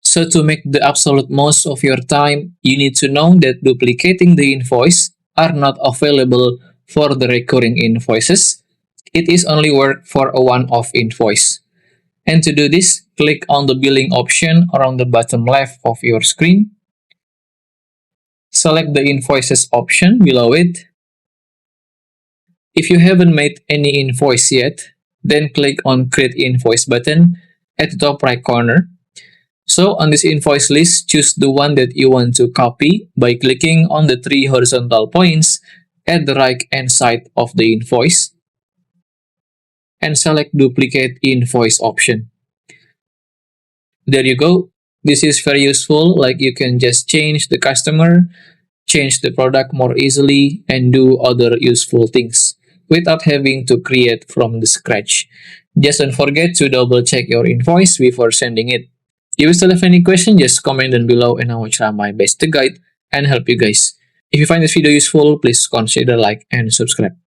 So to make the absolute most of your time, you need to know that duplicating the invoice are not available for the recurring invoices. It is only work for a one-off invoice. And to do this, click on the billing option around the bottom left of your screen. Select the invoices option below it. If you haven't made any invoice yet, then click on Create Invoice button at the top right corner. So on this invoice list, choose the one that you want to copy by clicking on the three horizontal points at the right hand side of the invoice and select Duplicate Invoice option. There you go. This is very useful, like you can just change the customer, change the product more easily, and do other useful things without having to create from the scratch. Just don't forget to double check your invoice before sending it. If you still have any question, just comment down below and I will try my best to guide and help you guys. If you find this video useful, please consider like and subscribe.